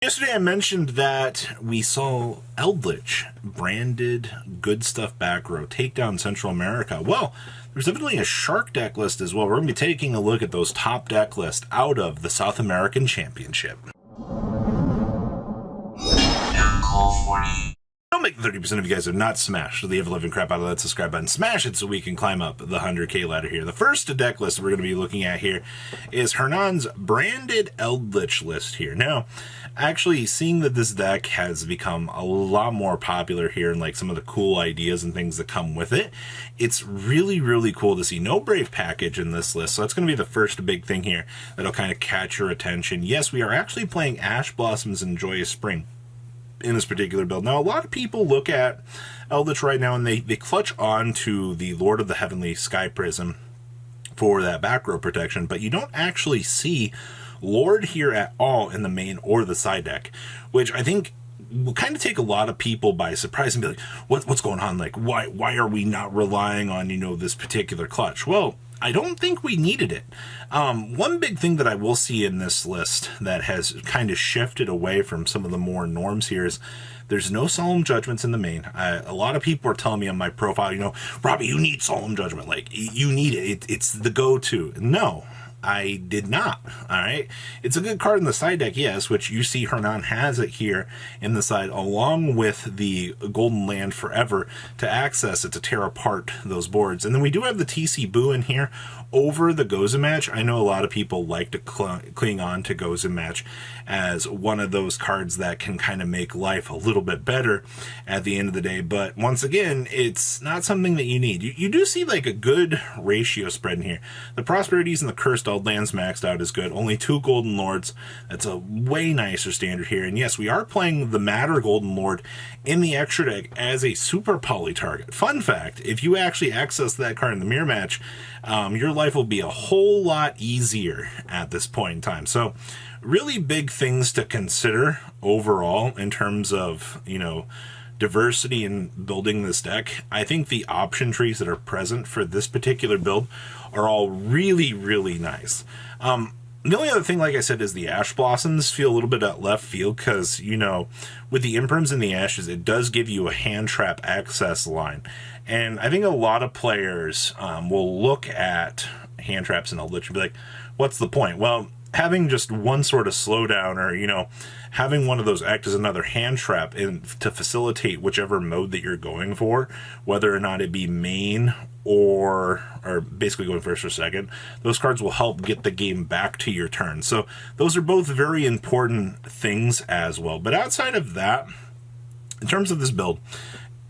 Yesterday I mentioned that we saw Eldritch branded good stuff back row take down Central America. Well, there's evidently a shark deck list as well. We're going to be taking a look at those top deck lists out of the South American Championship. Don't make 30% of you guys are not smashed. So the ever-living crap out of that subscribe button. Smash it so we can climb up the 100K ladder here. The first deck list we're going to be looking at here is Hernan's branded Eldritch list here. Now, actually seeing that this deck has become a lot more popular here and like some of the cool ideas and things that come with it, it's really, really cool to see no Brave package in this list. So that's going to be the first big thing here that'll kind of catch your attention. Yes, we are actually playing Ash Blossoms and Joyous Spring in this particular build. Now, a lot of people look at Eldritch right now and they clutch on to the Lord of the Heavenly Sky Prism for that back row protection, but you don't actually see Lord here at all in the main or the side deck, which I think will kind of take a lot of people by surprise and be like, what's going on? Like, why are we not relying on, this particular clutch? Well, I don't think we needed it. One big thing that I will see in this list that has kind of shifted away from some of the more norms here is there's no Solemn Judgments in the main. A lot of people are telling me on my profile, Robbie, you need Solemn Judgment. Like, you need it. It's the go-to. No, I did not. All right. It's a good card in the side deck, yes, which you see Hernan has it here in the side, along with the Golden Land Forever to access it, to tear apart those boards. And then we do have the TC Boo in here over the Goza Match. I know a lot of people like to cling on to Goza Match as one of those cards that can kind of make life a little bit better at the end of the day. But once again, it's not something that you need. You do see like a good ratio spread in here. The Prosperities and the Cursed Lands maxed out is good. Only 2 Golden Lords. That's a way nicer standard here. And yes, we are playing the Matter Golden Lord in the extra deck as a super poly target. Fun fact, if you actually access that card in the mirror match, your life will be a whole lot easier at this point in time. So really big things to consider overall in terms of, diversity in building this deck. I think the option trees that are present for this particular build are all really, really nice. The only other thing, like I said, is the Ash Blossoms feel a little bit at left field because, with the Imprims and the Ashes, it does give you a hand trap access line. And I think a lot of players will look at hand traps and Eldritch and be like, what's the point? Well, having just one sort of slowdown or, having one of those act as another hand trap to facilitate whichever mode that you're going for, whether or not it be main or basically going first or second, those cards will help get the game back to your turn. So those are both very important things as well. But outside of that, in terms of this build,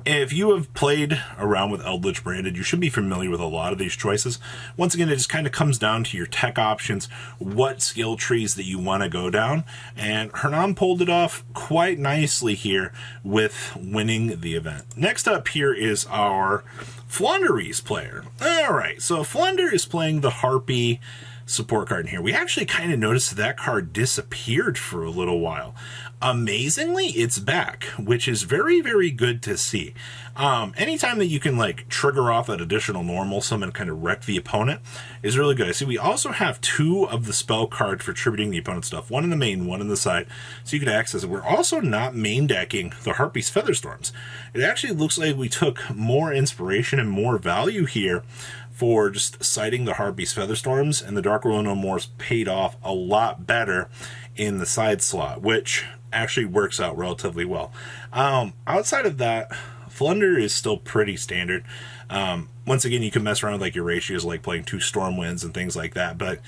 if you have played around with Eldritch branded, you should be familiar with a lot of these choices. Once again, it just kind of comes down to your tech options, what skill trees that you want to go down. And Hernan pulled it off quite nicely here with winning the event. Next up here is our Flaunderies player. All right, so Flounder is playing the Harpy support card in here. We actually kind of noticed that card disappeared for a little while. Amazingly, it's back, which is very, very good to see. Anytime that you can like trigger off that additional normal summon, kind of wreck the opponent, is really good. I see we also have 2 of the spell cards for tributing the opponent's stuff, one in the main, one in the side, so you can access it. We're also not main decking the Harpy's Featherstorms. It actually looks like we took more inspiration and more value here for just citing the Harpy's Featherstorms, and the Dark World No More's paid off a lot better in the side slot, which actually works out relatively well. Outside of that, Flunder is still pretty standard. Once again, you can mess around with like your ratios, like playing 2 Stormwinds and things like that, but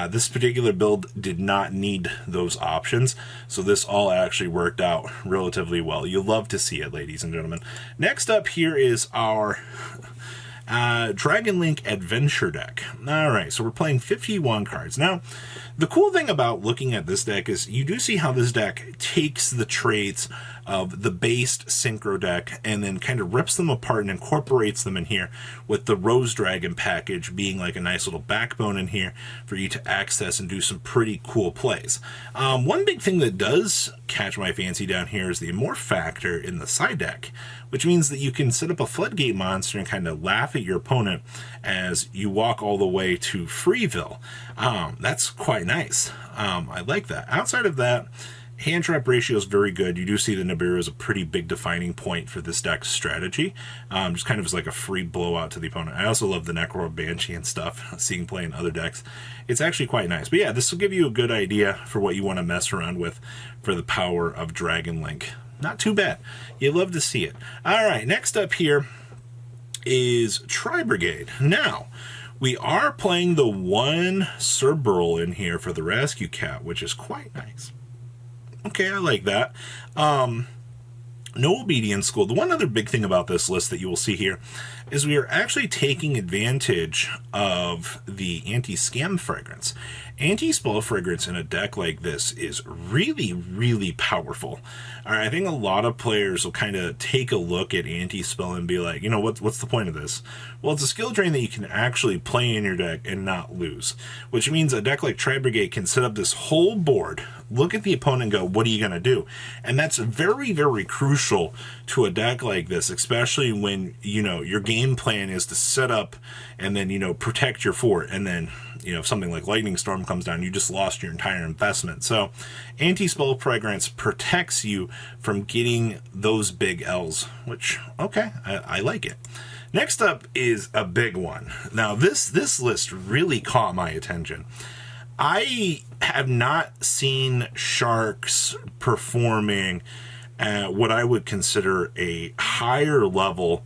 this particular build did not need those options, so this all actually worked out relatively well. You'll love to see it, ladies and gentlemen. Next up here is our Dragon Link Adventure deck. All right, so we're playing 51 cards. Now, the cool thing about looking at this deck is you do see how this deck takes the traits of the based Synchro deck and then kind of rips them apart and incorporates them in here, with the Rose Dragon package being like a nice little backbone in here for you to access and do some pretty cool plays. One big thing that does catch my fancy down here is the Immorph factor in the side deck, which means that you can set up a Floodgate monster and kind of laugh at your opponent as you walk all the way to Freeville. That's quite nice. I like that. Outside of that, Hand trap ratio is very good. You do see the Nibiru is a pretty big defining point for this deck's strategy. Just kind of as like a free blowout to the opponent. I also love the Necro Banshee and stuff, seeing play in other decks. It's actually quite nice. But yeah, this will give you a good idea for what you want to mess around with for the power of Dragon Link. Not too bad. You love to see it. All right, next up here is Tri-Brigade. Now, we are playing the one Cerberus in here for the Rescue Cat, which is quite nice. Okay, I like that. No Obedience School. The one other big thing about this list that you will see here is we are actually taking advantage of the Anti-Scam Fragrance. Anti-Spell Fragrance in a deck like this is really, really powerful. All right, I think a lot of players will kind of take a look at Anti-Spell and be like, you know, what's the point of this? Well, it's a skill drain that you can actually play in your deck and not lose, which means a deck like Tri-Brigade can set up this whole board, look at the opponent and go, what are you going to do? And that's very, very crucial to a deck like this, especially when, you know, your game plan is to set up and then, you know, protect your fort, and then, you know, if something like Lightning Storm comes down, you just lost your entire investment. So Anti-Spell Fragrance protects you from getting those big L's, which, okay, I like it. Next up is a big one. Now, this list really caught my attention. I have not seen Sharks performing at what I would consider a higher level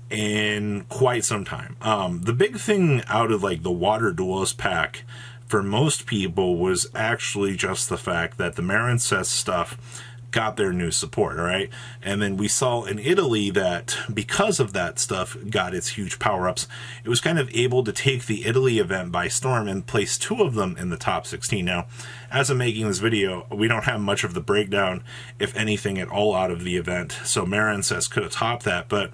in quite some time. The big thing out of like the Water Duelist pack for most people was actually just the fact that the Marincess stuff got their new support, all right? And then we saw in Italy that because of that stuff got its huge power-ups, it was kind of able to take the Italy event by storm and place 2 of them in the top 16. Now, as I'm making this video, we don't have much of the breakdown, if anything at all, out of the event, so Marincess could have topped that, but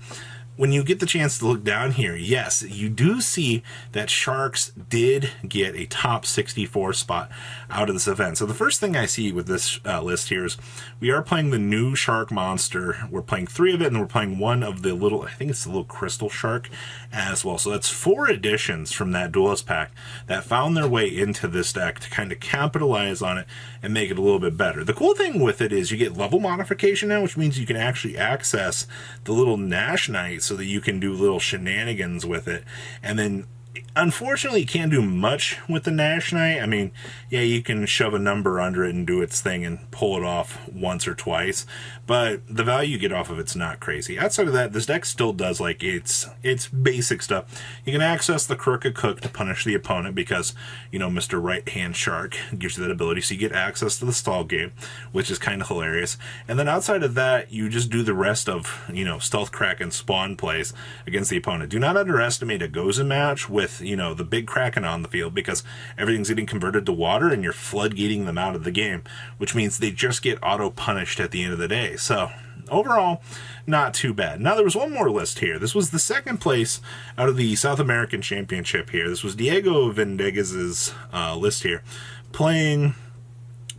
when you get the chance to look down here, yes, you do see that Sharks did get a top 64 spot out of this event. So the first thing I see with this list here is we are playing the new Shark monster. We're playing 3 of it, and we're playing one of the little, I think it's the little Crystal Shark as well. So that's 4 additions from that Duelist pack that found their way into this deck to kind of capitalize on it and make it a little bit better. The cool thing with it is you get level modification now, which means you can actually access the little Nash Knight so that you can do little shenanigans with it. And then unfortunately, you can't do much with the Nash Knight. I mean, yeah, you can shove a number under it and do its thing and pull it off once or twice, but the value you get off of it's not crazy. Outside of that, this deck still does like its basic stuff. You can access the Crooked Cook to punish the opponent because, you know, Mr. Right Hand Shark gives you that ability, so you get access to the stall game, which is kind of hilarious. And then outside of that, you just do the rest of, you know, Stealth Kraken spawn plays against the opponent. Do not underestimate a Gozen match with, you know, the big Kraken on the field, because everything's getting converted to water and you're floodgating them out of the game, which means they just get auto punished at the end of the day. So overall, not too bad. Now, there was one more list here. This was the second place out of the South American Championship here. This was Diego Vendegas's list here, playing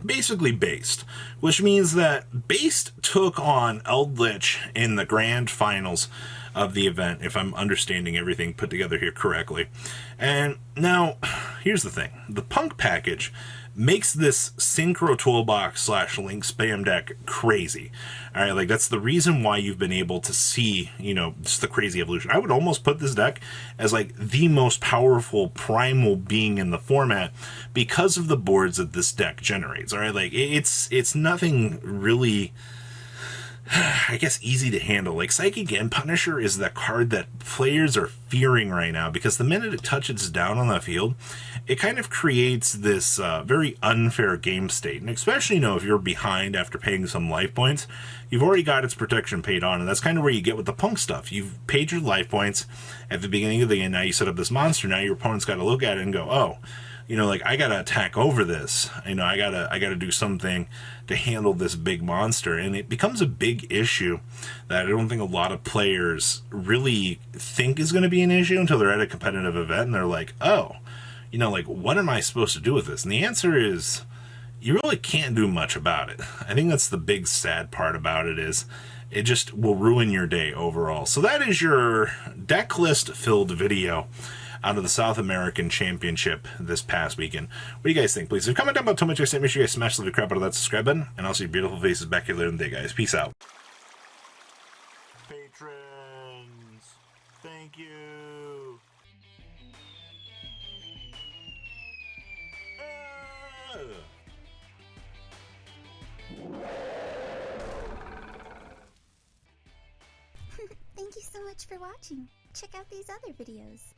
basically Based, which means that Based took on Eldritch in the grand finals of the event, if I'm understanding everything put together here correctly. And now, here's the thing. The Punk package makes this Synchro Toolbox / Link Spam deck crazy. All right, like that's the reason why you've been able to see, you know, just the crazy evolution. I would almost put this deck as like the most powerful primal being in the format because of the boards that this deck generates. All right, like it's nothing really, I guess, easy to handle. Like Psychic End Punisher is the card that players are fearing right now because the minute it touches down on the field, it kind of creates this very unfair game state. And especially, you know, if you're behind after paying some life points, you've already got its protection paid on, and that's kind of where you get with the Punk stuff. You've paid your life points at the beginning of the game, now you set up this monster, now your opponent's got to look at it and go, oh, you know, like, I gotta attack over this. You know, I gotta do something to handle this big monster. And it becomes a big issue that I don't think a lot of players really think is going to be an issue until they're at a competitive event and they're like, oh, you know, like, what am I supposed to do with this? And the answer is, you really can't do much about it. I think that's the big sad part about it, is it just will ruin your day overall. So that is your deck list filled video. out of the South American Championship this past weekend. What do you guys think? Please leave a comment down below. Tell me what you guys think. Make sure you guys smash the crap out of that subscribe button, and I'll see your beautiful faces back here later in the day, guys. Peace out. Patrons, thank you. Thank you so much for watching. Check out these other videos.